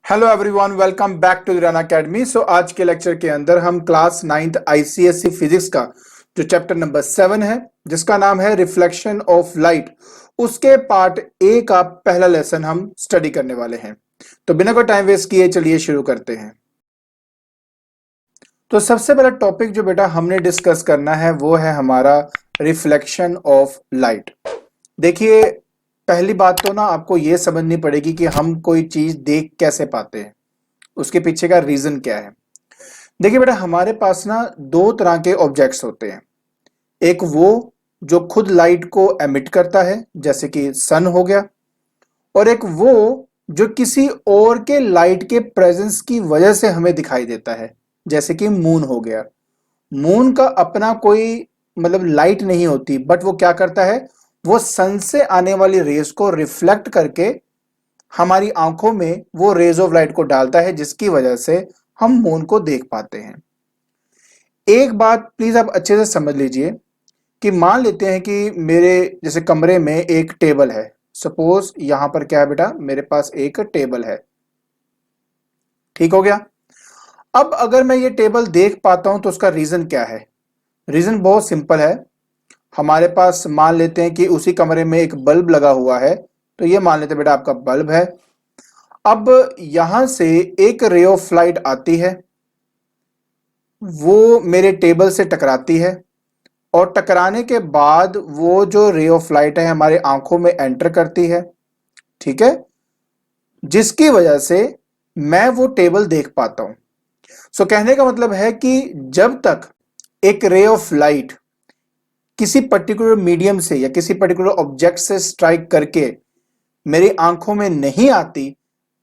Hello everyone, welcome back to Run Academy. So आज के lecture के अंदर हम क्लास 9th आईसीएसई फिजिक्स का जो चैप्टर नंबर 7 है, जिसका नाम है रिफ्लेक्शन ऑफ लाइट, उसके पार्ट ए का पहला लेसन हम स्टडी करने वाले हैं। तो बिना कोई टाइम वेस्ट किए चलिए शुरू करते हैं। तो सबसे पहला टॉपिक जो बेटा हमने डिस्कस करना है वो है हमारा रिफ्लेक्शन ऑफ लाइट। देखिए, पहली बात तो ना आपको ये समझनी पड़ेगी कि हम कोई चीज देख कैसे पाते हैं, उसके पीछे का रीजन क्या है। देखिए बेटा, हमारे पास ना दो तरह के ऑब्जेक्ट्स होते हैं। एक वो जो खुद लाइट को एमिट करता है, जैसे कि सन हो गया, और एक वो जो किसी और के लाइट के प्रेजेंस की वजह से हमें दिखाई देता है, जैसे कि मून हो गया। मून का अपना कोई मतलब लाइट नहीं होती, बट वो क्या करता है, वो सन से आने वाली रेस को रिफ्लेक्ट करके हमारी आंखों में वो रेज ऑफ लाइट को डालता है, जिसकी वजह से हम मून को देख पाते हैं। एक बात प्लीज आप अच्छे से समझ लीजिए कि मान लेते हैं कि मेरे जैसे कमरे में एक टेबल है। सपोज यहां पर क्या है बेटा, मेरे पास एक टेबल है, ठीक हो गया। अब अगर मैं ये टेबल देख पाता हूं तो उसका रीजन क्या है? रीजन बहुत सिंपल है। हमारे पास मान लेते हैं कि उसी कमरे में एक बल्ब लगा हुआ है, तो ये मान लेते हैं बेटा आपका बल्ब है। अब यहां से एक रे ऑफ लाइट आती है, वो मेरे टेबल से टकराती है, और टकराने के बाद वो जो रे ऑफ लाइट है हमारे आंखों में एंटर करती है, ठीक है, जिसकी वजह से मैं वो टेबल देख पाता हूं। सो कहने का मतलब है कि जब तक एक रे ऑफ लाइट किसी पर्टिकुलर मीडियम से या किसी पर्टिकुलर ऑब्जेक्ट से स्ट्राइक करके मेरी आंखों में नहीं आती,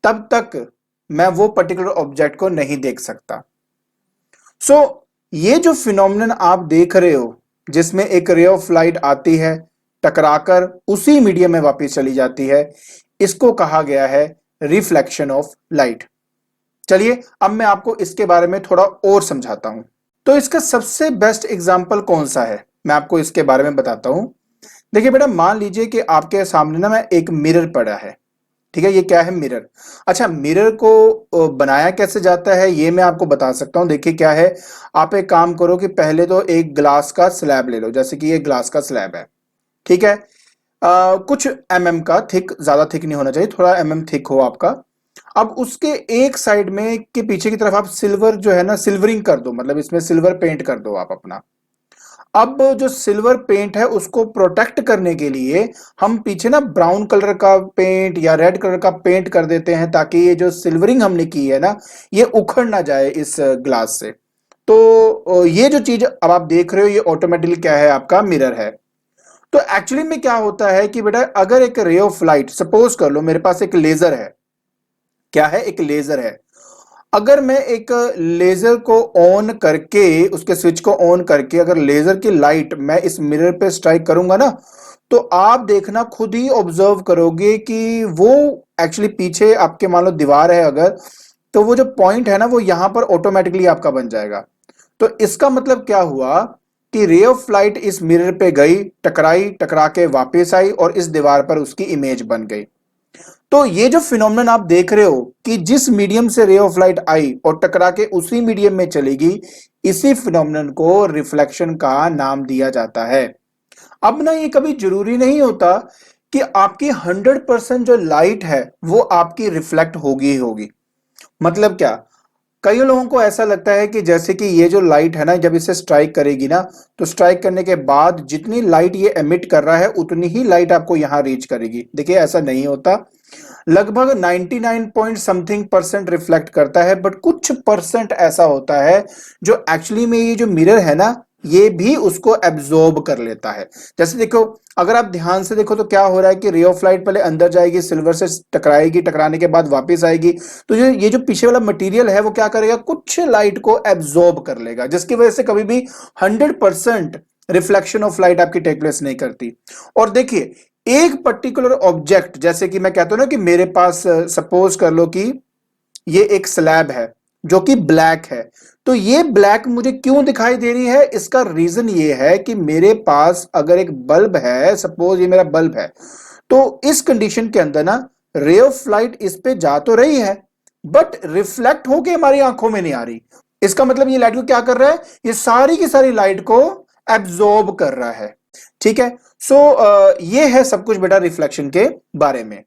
तब तक मैं वो पर्टिकुलर ऑब्जेक्ट को नहीं देख सकता। सो ये जो फिनोमिनन आप देख रहे हो, जिसमें एक रे ऑफ लाइट आती है, टकराकर उसी मीडियम में वापस चली जाती है, इसको कहा गया है रिफ्लेक्शन ऑफ लाइट। चलिए अब मैं आपको इसके बारे में थोड़ा और समझाता हूं। तो इसका सबसे बेस्ट एग्जांपल कौन सा है, मैं आपको इसके बारे में बताता हूं। देखिए बेटा, मान लीजिए कि आपके सामने ना मैं एक मिरर पड़ा है, ठीक है। ये क्या है? मिरर। अच्छा, मिरर को बनाया कैसे जाता है ये मैं आपको बता सकता हूं। देखिए क्या है, आप एक काम करो कि पहले तो एक ग्लास का स्लैब ले लो, जैसे कि ये ग्लास का स्लैब है, ठीक है। कुछ का थिक, ज्यादा थिक नहीं होना चाहिए, थोड़ा थिक हो आपका। अब उसके एक साइड में के पीछे की तरफ आप सिल्वर जो है ना, सिल्वरिंग कर दो, मतलब इसमें सिल्वर पेंट कर दो आप अपना। अब जो सिल्वर पेंट है उसको प्रोटेक्ट करने के लिए हम पीछे ना ब्राउन कलर का पेंट या रेड कलर का पेंट कर देते हैं, ताकि ये जो सिल्वरिंग हमने की है ना, ये उखड़ ना जाए इस ग्लास से। तो ये जो चीज अब आप देख रहे हो, ये ऑटोमेटिकली क्या है, आपका मिरर है। तो एक्चुअली में क्या होता है कि बेटा, अगर एक रे ऑफ लाइट, सपोज कर लो मेरे पास एक लेजर है, क्या है, एक लेजर है। अगर मैं एक लेजर को ऑन करके, उसके स्विच को ऑन करके अगर लेजर की लाइट मैं इस मिरर पे स्ट्राइक करूंगा ना, तो आप देखना खुद ही ऑब्जर्व करोगे कि वो एक्चुअली पीछे आपके मान लो दीवार है अगर, तो वो जो पॉइंट है ना वो यहां पर ऑटोमेटिकली आपका बन जाएगा। तो इसका मतलब क्या हुआ कि रे ऑफ लाइट इस मिरर पे गई, टकराई, टकरा के वापस आई और इस दीवार पर उसकी इमेज बन गई। तो ये जो फिनोमेनन आप देख रहे हो कि जिस मीडियम से रे ऑफ लाइट आई और टकरा के उसी मीडियम में चलेगी, इसी फिनोमेनन को रिफ्लेक्शन का नाम दिया जाता है। अब ना ये कभी जरूरी नहीं होता कि आपकी 100% जो लाइट है वो आपकी रिफ्लेक्ट होगी ही होगी। मतलब क्या, कई लोगों को ऐसा लगता है कि जैसे कि ये जो लाइट है ना, जब इसे स्ट्राइक करेगी ना, तो स्ट्राइक करने के बाद जितनी लाइट ये एमिट कर रहा है उतनी ही लाइट आपको यहां रीच करेगी। देखिए ऐसा नहीं होता। लगभग 99 पॉइंट समथिंग परसेंट रिफ्लेक्ट करता है, बट कुछ परसेंट ऐसा होता है जो एक्चुअली में ये जो मिरर है ना, ये भी उसको एब्जॉर्ब कर लेता है। जैसे देखो, अगर आप ध्यान से देखो तो क्या हो रहा है कि रे ऑफ लाइट पहले अंदर जाएगी, सिल्वर से टकराएगी, टकराने के बाद वापस आएगी, तो ये जो पीछे वाला मटेरियल है वो क्या करेगा, कुछ लाइट को एब्जॉर्ब कर लेगा, जिसकी वजह से कभी भी 100% रिफ्लेक्शन ऑफ लाइट आपकी टेक प्लेस नहीं करती। और देखिए, एक पर्टिकुलर ऑब्जेक्ट, जैसे कि मैं कहता हूं ना कि मेरे पास सपोज कर लो कि ये एक स्लैब है जो कि ब्लैक है, तो ये ब्लैक मुझे क्यों दिखाई दे रही है, इसका रीजन ये है कि मेरे पास अगर एक बल्ब है, सपोज ये मेरा बल्ब है, तो इस कंडीशन के अंदर ना रे ऑफ लाइट इस पे जा तो रही है, बट रिफ्लेक्ट होके हमारी आंखों में नहीं आ रही। इसका मतलब ये लाइट को क्या कर रहा है, ये सारी की सारी लाइट को एब्जॉर्ब कर रहा है। ठीक है, सो ये है सब कुछ बेटा रिफ्लेक्शन के बारे में।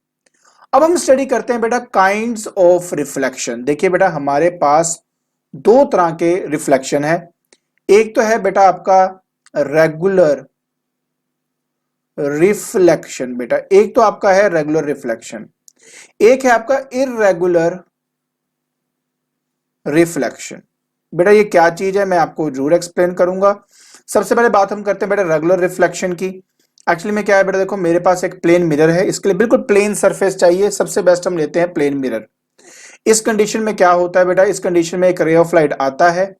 अब हम स्टडी करते हैं बेटा काइंड्स ऑफ रिफ्लेक्शन। देखिए बेटा हमारे पास दो तरह के रिफ्लेक्शन है। एक तो है बेटा आपका रेगुलर रिफ्लेक्शन, बेटा एक तो आपका है रेगुलर रिफ्लेक्शन, एक है आपका इररेगुलर रिफ्लेक्शन। बेटा ये क्या चीज है मैं आपको जरूर एक्सप्लेन करूंगा। सबसे पहले बात हम करते हैं बेटा रेगुलर रिफ्लेक्शन की। एक्चुअली में क्या है बेटा, देखो मेरे पास एक प्लेन मिरर है, इसके लिए बिल्कुल प्लेन सरफेस चाहिए। सबसे बेस्ट हम लेते हैं प्लेन मिरर। इस कंडीशन में क्या होता है बेटा, इस कंडीशन में एक रे ऑफ लाइट आता है,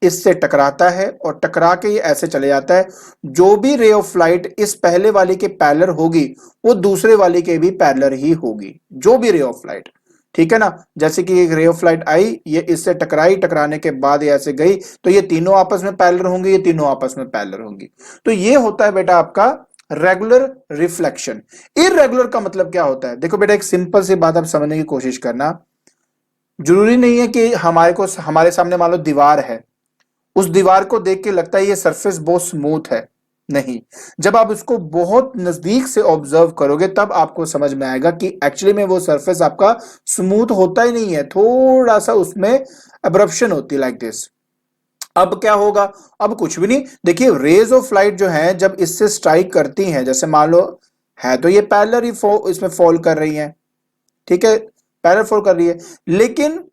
इससे टकराता है और टकरा के ये ऐसे चले जाता है। जो भी रे ऑफ लाइट इस पहले वाले के पैरेलल होगी वो दूसरे वाले के भी पैरेलल ही होगी, जो भी रे ऑफ लाइट। ठीक है ना, जैसे कि एक रे ऑफ लाइट आई, ये इससे टकराई, टकराने के बाद ये ऐसे गई, तो ये तीनों आपस में पैरेलल होंगी, ये तीनों आपस में पैरेलल होंगी। तो ये होता है बेटा आपका रेगुलर रिफ्लेक्शन। इररेगुलर का मतलब क्या होता है, देखो बेटा एक सिंपल सी बात आप समझने की कोशिश करना। जरूरी नहीं है कि हमारे सामने मान लो दीवार है, उस दीवार को देख के लगता है ये सरफेस बहुत स्मूथ है, नहीं। जब आप उसको बहुत नजदीक से ऑब्जर्व करोगे तब आपको समझ में आएगा कि एक्चुअली में वो सरफेस आपका स्मूथ होता ही नहीं है, थोड़ा सा उसमें एब्रप्शन होती है लाइक दिस। अब क्या होगा, अब कुछ भी नहीं। देखिए रेज ऑफ लाइट जो है जब इससे स्ट्राइक करती हैं, जैसे मान लो है तो ये पैरेलल ही इसमें फॉल कर रही है, ठीक है, पैरेलल फॉल कर रही है, लेकिन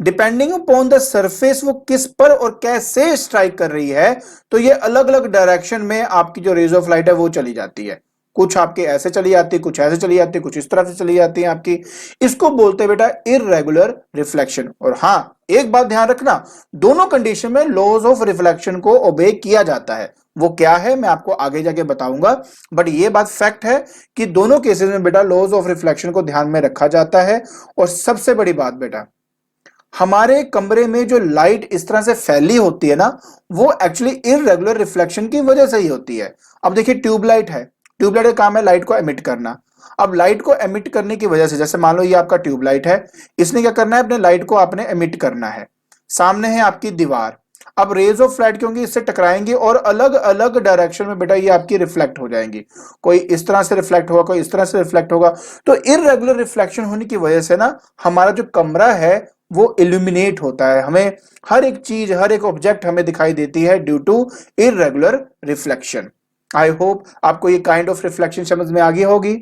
डिपेंडिंग अपॉन द सरफेस वो किस पर और कैसे स्ट्राइक कर रही है, तो ये अलग अलग डायरेक्शन में आपकी जो रेज ऑफ लाइट है वो चली जाती है। कुछ आपके ऐसे चली जाती है, कुछ ऐसे चली जाती है, कुछ इस तरफ से चली जाती है आपकी। इसको बोलते हैं बेटा इररेगुलर रिफ्लेक्शन। और हाँ एक बात ध्यान रखना, दोनों कंडीशन में लॉज ऑफ रिफ्लेक्शन को ओबे किया जाता है। वो क्या है मैं आपको आगे जाके बताऊंगा, बट ये बात फैक्ट है कि दोनों केसेस में बेटा लॉज ऑफ रिफ्लेक्शन को ध्यान में रखा जाता है। और सबसे बड़ी बात बेटा, हमारे कमरे में जो लाइट इस तरह से फैली होती है ना, वो एक्चुअली इररेगुलर रिफ्लेक्शन की वजह से ही होती है। अब देखिए ट्यूबलाइट है, ट्यूबलाइट का काम है लाइट को एमिट करना। अब लाइट को एमिट करने की वजह से, जैसे मान लो ये आपका ट्यूबलाइट है, इसने क्या करना है, अपने लाइट को आपने एमिट करना है। सामने है आपकी दीवार, अब रेज ऑफ लाइट क्योंकि इससे टकराएंगी और अलग अलग डायरेक्शन में बेटा ये आपकी रिफ्लेक्ट हो जाएंगी। कोई इस तरह से रिफ्लेक्ट होगा, कोई इस तरह से रिफ्लेक्ट होगा। तो इररेगुलर रिफ्लेक्शन होने की वजह से ना हमारा जो कमरा है वो इल्यूमिनेट होता है, हमें हर एक चीज, हर एक ऑब्जेक्ट हमें दिखाई देती है due to irregular reflection. I hope आपको ये काइंड ऑफ रिफ्लेक्शन समझ में आ गई होगी।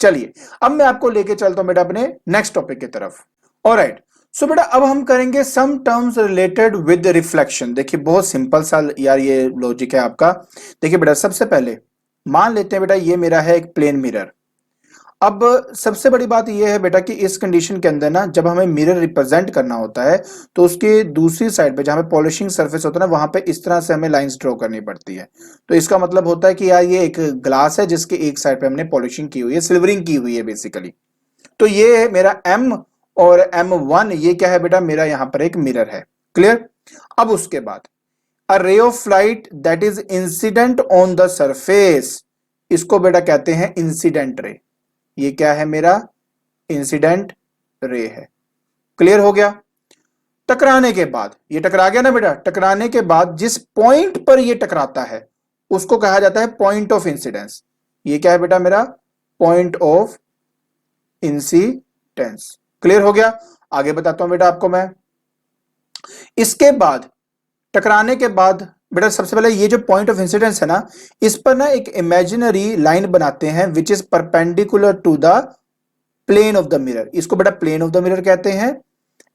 चलिए अब मैं आपको लेके चलता हूं बेटा अपने नेक्स्ट टॉपिक की तरफ। ऑलराइट, सो बेटा अब हम करेंगे some terms related with reflection. देखिए बहुत सिंपल सा यार ये लॉजिक है आपका। देखिए बेटा सबसे पहले मान लेते हैं बेटा ये मेरा है एक प्लेन मिरर। अब सबसे बड़ी बात यह है बेटा कि इस कंडीशन के अंदर ना जब हमें मिरर रिप्रेजेंट करना होता है तो उसके दूसरी साइड पे जहां पे पॉलिशिंग सरफेस होता है ना, वहां पे इस तरह से हमें लाइंस ड्रॉ करनी पड़ती है। तो इसका मतलब होता है कि यार ये एक ग्लास है जिसके एक साइड पे हमने पॉलिशिंग की हुई है, सिल्वरिंग की हुई है बेसिकली। तो ये है मेरा M और M1, ये क्या है बेटा, मेरा यहां पर एक मिरर है। क्लियर। अब उसके बाद a ray of light that is incident on the surface, इसको बेटा कहते हैं इंसिडेंट रे। ये क्या है मेरा इंसिडेंट रे है। क्लियर हो गया। टकराने के बाद ये टकरा गया ना बेटा, टकराने के बाद जिस पॉइंट पर ये टकराता है उसको कहा जाता है पॉइंट ऑफ इंसिडेंस। ये क्या है बेटा मेरा पॉइंट ऑफ इंसिडेंस। क्लियर हो गया। आगे बताता हूं बेटा आपको मैं। इसके बाद टकराने के बाद बेटा सबसे पहले ये जो पॉइंट ऑफ इंसिडेंस है ना, इस पर ना एक इमेजिनरी लाइन बनाते हैं which is perpendicular to the plane of the mirror. इसको बेटा प्लेन ऑफ द मिरर कहते हैं।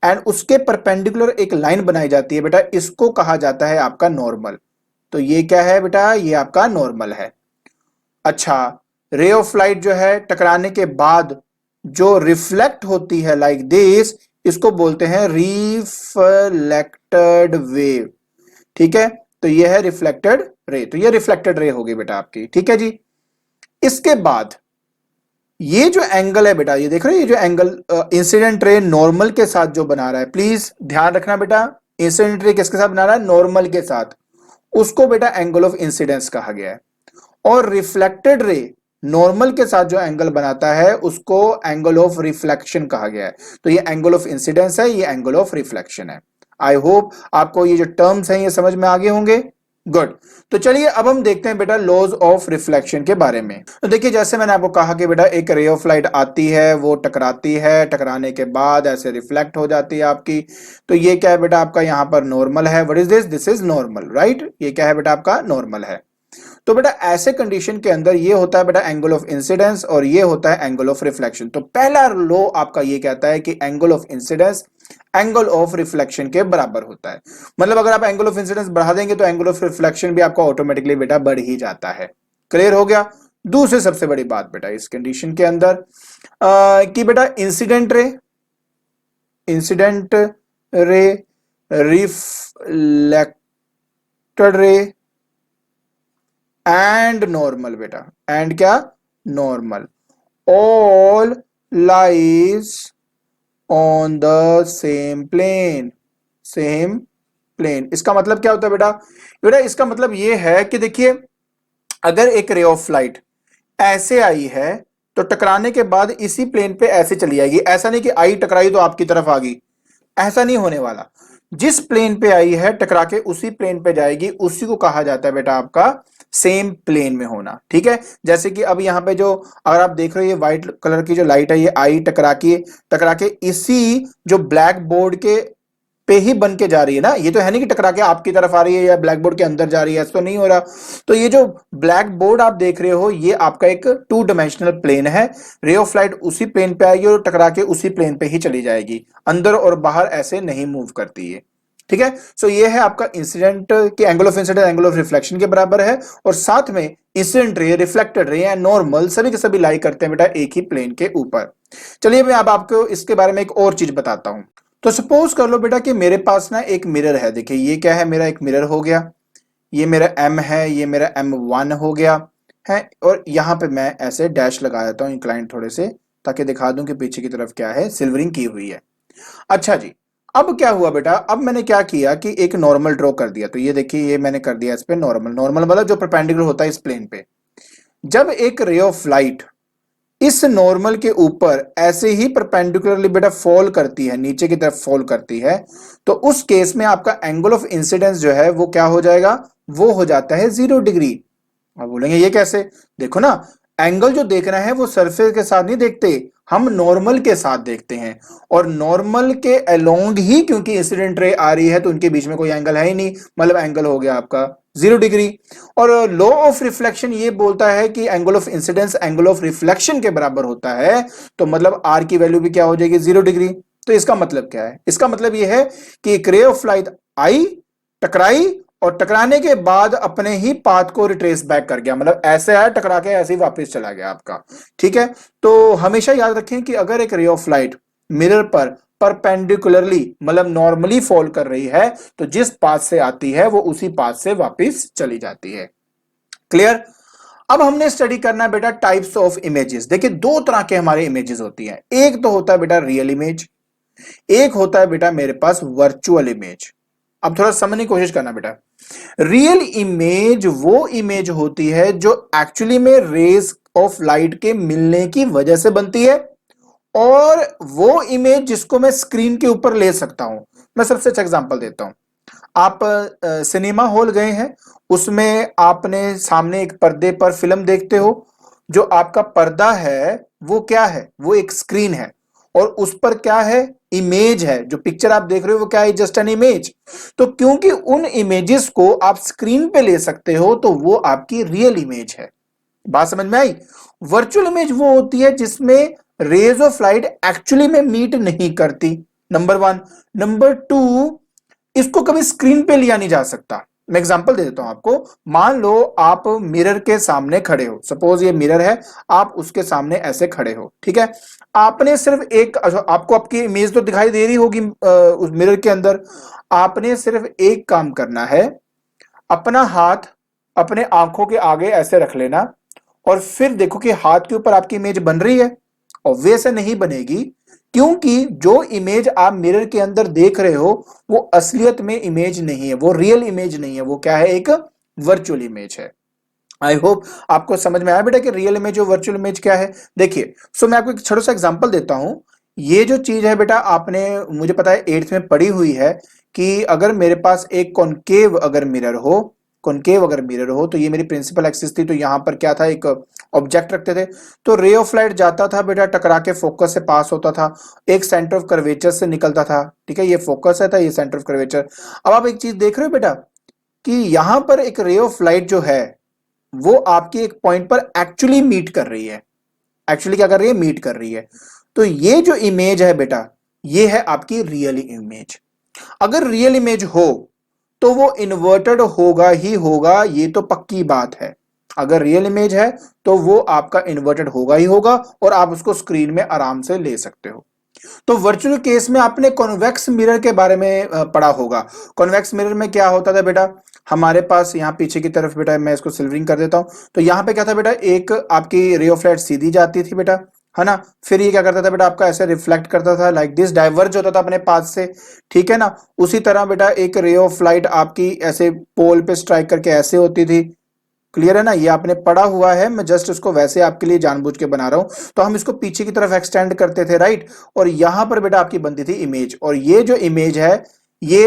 एंड उसके परपेंडिकुलर एक लाइन बनाई जाती है बेटा, इसको कहा जाता है आपका नॉर्मल। तो ये क्या है बेटा, ये आपका नॉर्मल है। अच्छा, रे ऑफ लाइट जो है टकराने के बाद जो रिफ्लेक्ट होती है लाइक दिस, इसको बोलते हैं रिफ्लेक्टेड वेव। ठीक है, तो ये है रिफ्लेक्टेड रे। तो ये रिफ्लेक्टेड रे होगी बेटा आपकी। ठीक है जी। इसके बाद ये जो एंगल है बेटा, ये देख रहे हो, ये जो एंगल इंसिडेंट रे नॉर्मल के साथ जो बना रहा है, प्लीज ध्यान रखना बेटा, इंसिडेंट रे किसके साथ बना रहा है, नॉर्मल के साथ। उसको बेटा एंगल ऑफ इंसिडेंस कहा गया है। और रिफ्लेक्टेड रे नॉर्मल के साथ जो एंगल बनाता है उसको एंगल ऑफ रिफ्लेक्शन कहा गया है। तो ये एंगल ऑफ इंसिडेंस है, ये एंगल ऑफ रिफ्लेक्शन है। आई होप आपको ये जो टर्म्स हैं ये समझ में आ गए होंगे। गुड। तो चलिए अब हम देखते हैं बेटा लॉज ऑफ रिफ्लेक्शन के बारे में। तो देखिए जैसे मैंने आपको कहा कि बेटा एक रे ऑफ लाइट आती है, वो टकराती है, टकराने के बाद ऐसे रिफ्लेक्ट हो जाती है आपकी। तो ये क्या है बेटा आपका यहाँ पर नॉर्मल है। What is this? This is normal, right. ये क्या है बेटा आपका नॉर्मल है। तो बेटा ऐसे कंडीशन के अंदर ये होता है बेटा एंगल ऑफ इंसिडेंस और ये होता है एंगल ऑफ रिफ्लेक्शन। तो पहला लॉ आपका ये कहता है कि angle of incidence angle of reflection के बराबर होता है। मतलब अगर आप एंगल ऑफ इंसिडेंस बढ़ा देंगे तो एंगल ऑफ रिफ्लेक्शन भी आपका ऑटोमेटिकली बेटा बढ़ ही जाता है। क्लियर हो गया। दूसरी सबसे बड़ी बात बेटा इस कंडीशन के अंदर कि बेटा incident ray reflected ray and normal बेटा, एंड क्या? Normal, all lies on the same plane. इसका मतलब क्या होता है बेटा? बेटा इसका मतलब ये है कि देखिए अगर एक रे ऑफ लाइट ऐसे आई है तो टकराने के बाद इसी प्लेन पे ऐसे चली जाएगी। ऐसा नहीं कि आई टकराई तो आपकी तरफ आ गई, ऐसा नहीं होने वाला। जिस प्लेन पे आई है टकरा के उसी प्लेन पे जाएगी, उसी को कहा जाता है बेटा आपका सेम प्लेन में होना। ठीक है। जैसे कि अब यहाँ पे जो अगर आप देख रहे हो ये व्हाइट कलर की जो लाइट है ये आई टकरा के इसी जो ब्लैक बोर्ड के पे ही बन के जा रही है ना। ये तो है नहीं कि टकरा के आपकी तरफ आ रही है या ब्लैक बोर्ड के अंदर जा रही है, ऐसा तो नहीं हो रहा। तो ये जो ब्लैक बोर्ड आप देख रहे हो ये आपका एक 2 डायमेंशनल प्लेन है। रे ऑफ लाइट उसी प्लेन पे आएगी और टकरा के उसी प्लेन पे ही चली जाएगी, अंदर और बाहर ऐसे नहीं मूव करती है। ठीक है। सो ये है आपका इंसिडेंट के angle of incident angle of reflection के बराबर है। और साथ में incident ray, reflected ray and normal सभी के सभी लाई करते हैं बेटा एक ही प्लेन के ऊपर। चलिए मैं अब आपको इसके बारे में एक और चीज बताता हूं। तो सपोज कर लो बेटा कि मेरे पास ना एक मिरर है। देखिए ये क्या है, मेरा एक मिरर हो गया, ये मेरा M है, ये मेरा M1 हो गया है। और यहां पे मैं ऐसे डैश लगा देता हूं इंक्लाइंड थोड़े से, ताकि दिखा दूं कि पीछे की तरफ क्या है, सिल्वरिंग की हुई है। अच्छा जी, अब क्या हुआ बेटा, अब मैंने क्या किया कि एक नॉर्मल ड्रॉ कर दिया। तो ये देखिए ये मैंने कर दिया इस पे नॉर्मल। नॉर्मल मतलब जो परपेंडिकुलर होता है इस प्लेन पे। जब एक रे ऑफ लाइट इस नॉर्मल के ऊपर ऐसे ही परपेंडिकुलरली बेटा फॉल करती है, नीचे की तरफ फॉल करती है, तो उस केस में आपका एंगल ऑफ इंसिडेंस जो है वो क्या हो जाएगा? वो हो जाता है 0 डिग्री। आप बोलेंगे ये कैसे? देखो ना, एंगल जो देखना है वो सरफेस के साथ नहीं देखते, हम नॉर्मल के साथ देखते हैं। और नॉर्मल के अलोंग ही क्योंकि इंसिडेंट रे आ रही है तो उनके बीच में कोई एंगल है ही नहीं, मतलब एंगल हो गया आपका 0 डिग्री। और लॉ ऑफ रिफ्लेक्शन ये बोलता है कि angle of incidence angle of reflection के बराबर होता है। तो मतलब आर की वैल्यू भी क्या हो जाएगी? 0 डिग्री। तो इसका मतलब क्या है? इसका मतलब ये है कि एक रे ऑफ लाइट आई, टकराई और टकराने के बाद अपने ही पाथ को रिट्रेस बैक कर गया, मतलब ऐसे आया टकरा के ऐसे ही वापस चला गया आपका। ठीक है। तो हमेशा याद रखें कि अगर एक रे ऑफ लाइट मिरर पर परपेंडिकुलरली मतलब नॉर्मली फॉल कर रही है तो जिस पाथ से आती है वो उसी पाथ से वापस चली जाती है। क्लियर। अब हमने स्टडी करना है बेटा टाइप्स ऑफ इमेजेस। देखिए दो तरह के हमारे इमेजेस होती हैं। एक तो होता है बेटा रियल इमेज, एक होता है बेटा मेरे पास वर्चुअल इमेज। अब थोड़ा समझने की कोशिश करना बेटा। रियल इमेज वो इमेज होती है जो एक्चुअली में रेज ऑफ लाइट के मिलने की वजह से बनती है, और वो इमेज जिसको मैं स्क्रीन के ऊपर ले सकता हूं। मैं सबसे अच्छा एग्जांपल देता हूं। आप सिनेमा हॉल गए हैं, उसमें आपने सामने एक पर्दे पर फिल्म देखते हो। जो आपका पर्दा है वो क्या है? वो एक स्क्रीन है, और उस पर क्या है? इमेज है। जो पिक्चर आप देख रहे हो वो क्या है? Just an image. तो क्योंकि उन इमेजेस को आप स्क्रीन पे ले सकते हो तो वो आपकी रियल इमेज है। बात समझ में आई? वर्चुअल इमेज वो होती है जिसमें रेज ऑफ लाइट एक्चुअली में मीट नहीं करती, नंबर 1। नंबर 2, इसको कभी स्क्रीन पे लिया नहीं जा सकता। मैं एग्जांपल दे देता हूं आपको। मान लो आप मिरर के सामने खड़े हो, सपोज ये मिरर है, आप उसके सामने ऐसे खड़े हो। ठीक है। आपने सिर्फ एक, आपको आपकी इमेज तो दिखाई दे रही होगी उस मिरर के अंदर। आपने सिर्फ एक काम करना है, अपना हाथ अपने आंखों के आगे ऐसे रख लेना और फिर देखो कि हाथ के ऊपर आपकी इमेज बन रही है। ऑब्वियस है नहीं बनेगी, क्योंकि जो इमेज आप मिरर के अंदर देख रहे हो वो असलियत में इमेज नहीं है, वो रियल इमेज नहीं है, वो क्या है? एक वर्चुअल इमेज है। आई होप आपको समझ में आया बेटा कि रियल इमेज और वर्चुअल इमेज क्या है। देखिए, सो मैं आपको एक छोटा सा एग्जांपल देता हूं। ये जो चीज है बेटा, आपने, मुझे पता है 8th में पढ़ी हुई है कि अगर मेरे पास एक कॉनकेव अगर मिरर हो, कॉनकेव अगर मिरर हो, तो ये मेरी प्रिंसिपल एक्सिस थी, तो यहां पर क्या था, एक ऑब्जेक्ट रखते थे, तो रे ऑफ लाइट जाता था बेटा, टकरा के फोकस से पास होता था, एक सेंटर ऑफ कर्वेचर से निकलता था। ठीक है, ये फोकस है था, ये सेंटर ऑफ कर्वेचर। अब आप एक चीज देख रहे हो बेटा कि यहां पर एक रे ऑफ लाइट जो है वो आपके एक पॉइंट पर एक्चुअली मीट कर रही है। एक्चुअली क्या कर रही है, मीट कर रही है। तो ये जो इमेज है बेटा, ये है आपकी रियल इमेज। अगर रियल इमेज हो तो वो इन्वर्टेड होगा ही होगा, ये तो पक्की बात है। अगर रियल इमेज है तो वो आपका इन्वर्टेड होगा ही होगा, और आप उसको स्क्रीन में आराम से ले सकते हो। तो वर्चुअल केस में आपने कॉन्वेक्स मिरर के बारे में पढ़ा होगा। कॉन्वेक्स मिरर में क्या होता था बेटा, हमारे पास यहाँ पीछे की तरफ बेटा, मैं इसको सिल्वरिंग कर देता हूं, तो यहाँ पे क्या था बेटा, एक आपकी रे ऑफ लाइट सीधी जाती थी बेटा, है ना, फिर ये क्या करता था बेटा, आपका ऐसे रिफ्लेक्ट करता था, लाइक दिस, डाइवर्ज होता था अपने पाथ से। ठीक है ना, उसी तरह बेटा एक रे ऑफ लाइट आपकी ऐसे पोल पे स्ट्राइक करके ऐसे होती थी। क्लियर है ना, ये आपने पढ़ा हुआ है, मैं जस्ट इसको वैसे आपके लिए जानबूझ के बना रहा हूं। तो हम इसको पीछे की तरफ एक्सटेंड करते थे, राइट, और यहां पर बेटा आपकी बनती थी इमेज, और ये जो इमेज है ये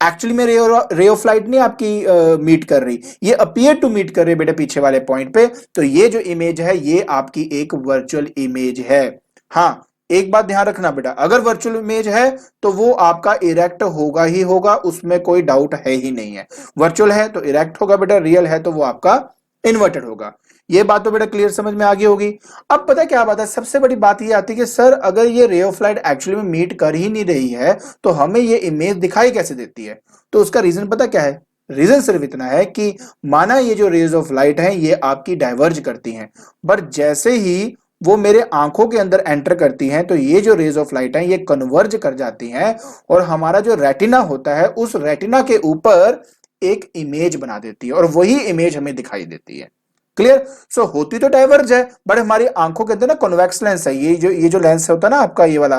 एक्चुअली में रे ऑफ लाइट नहीं आपकी मीट कर रही, ये अपीयर टू मीट कर रही है बेटा पीछे वाले पॉइंट पे। तो ये जो इमेज है ये आपकी एक वर्चुअल इमेज है। हाँ, एक बात ध्यान रखना बेटा, अगर वर्चुअल इमेज है तो वो आपका इरेक्ट होगा ही होगा, उसमें कोई डाउट है ही नहीं है। वर्चुअल है तो इरेक्ट होगा बेटा, रियल है तो वो आपका इन्वर्टेड होगा। ये बात तो बेटा क्लियर समझ में आ गई होगी। अब पता क्या बात है, सबसे बड़ी बात ये आती है कि सर अगर ये रे ऑफ लाइट एक्चुअली में मीट कर ही नहीं रही है तो हमें ये इमेज दिखाई कैसे देती है। तो उसका रीजन पता क्या है, रीजन सिर्फ इतना है कि माना ये जो रेज ऑफ लाइट है ये आपकी डाइवर्ज करती हैं, पर जैसे ही वो मेरे आंखों के अंदर एंटर करती हैं तो ये जो रेज ऑफ लाइट है ये कन्वर्ज कर जाती हैं, और हमारा जो रेटिना होता है उस रेटिना के ऊपर एक इमेज बना देती है, और वही इमेज हमें दिखाई देती है। क्लियर। सो होती तो डाइवर्ज है, बट हमारी आंखों के अंदर ना कॉन्वेक्स लेंस है, ये जो लेंस होता है ना आपका ये वाला,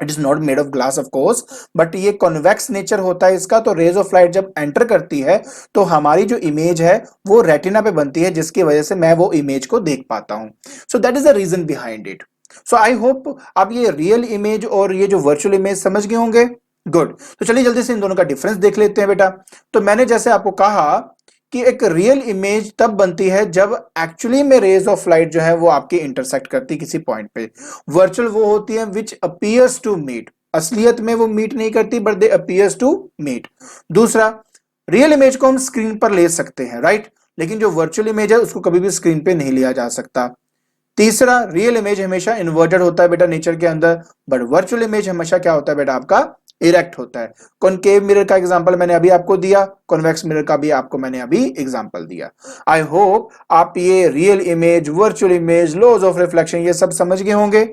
it is not made of glass of course, but ये कॉन्वेक्स नेचर होता है इसका। तो रेज ऑफ लाइट जब एंटर करती है तो हमारी जो इमेज है वो रेटिना पे बनती है, जिसकी वजह से मैं वो इमेज को देख पाता हूं। So that is the reason behind it. So I hope आप ये रियल इमेज और ये जो वर्चुअल इमेज समझ गए होंगे। गुड। तो चलिए जल्दी से इन दोनों का डिफरेंस देख लेते हैं बेटा। तो मैंने जैसे आपको कहा कि एक रियल इमेज तब बनती है जब एक्चुअली में रेज ऑफ लाइट जो है वो आपकी इंटरसेक्ट करती किसी पॉइंट पे। वर्चुअल वो होती है विच अपीयर्स टू मीट, असलियत में वो मीट नहीं करती but they appears to meet. दूसरा, रियल इमेज को हम स्क्रीन पर ले सकते हैं, राइट, लेकिन जो वर्चुअल इमेज है उसको कभी भी स्क्रीन पे नहीं लिया जा सकता। तीसरा, रियल इमेज हमेशा इन्वर्टेड होता है बेटा नेचर के अंदर, बट वर्चुअल इमेज हमेशा क्या होता है बेटा आपका इरेक्ट होता है। कॉनकेव मिरर का एग्जांपल मैंने अभी आपको दिया, कॉन्वेक्स मिरर का भी आपको मैंने अभी एग्जांपल दिया। आई होप आप ये real image, virtual image, laws of reflection ये सब समझ गए होंगे।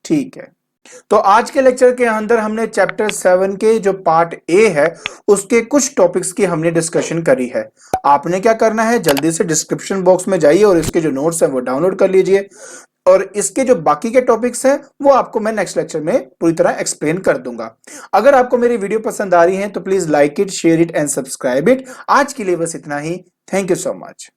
ठीक है, तो आज के लेक्चर के अंदर हमने चैप्टर 7 के जो पार्ट ए है उसके कुछ टॉपिक्स की हमने डिस्कशन करी है। आपने क्या करना है, जल्दी से डिस्क्रिप्शन बॉक्स में जाइए और इसके जो नोट्स हैं वो डाउनलोड कर लीजिए, और इसके जो बाकी के टॉपिक्स हैं वो आपको मैं नेक्स्ट लेक्चर में पूरी तरह एक्सप्लेन कर दूंगा। अगर आपको मेरी वीडियो पसंद आ रही है तो please like it, share it and subscribe it. आज के लिए बस इतना ही। Thank you so much.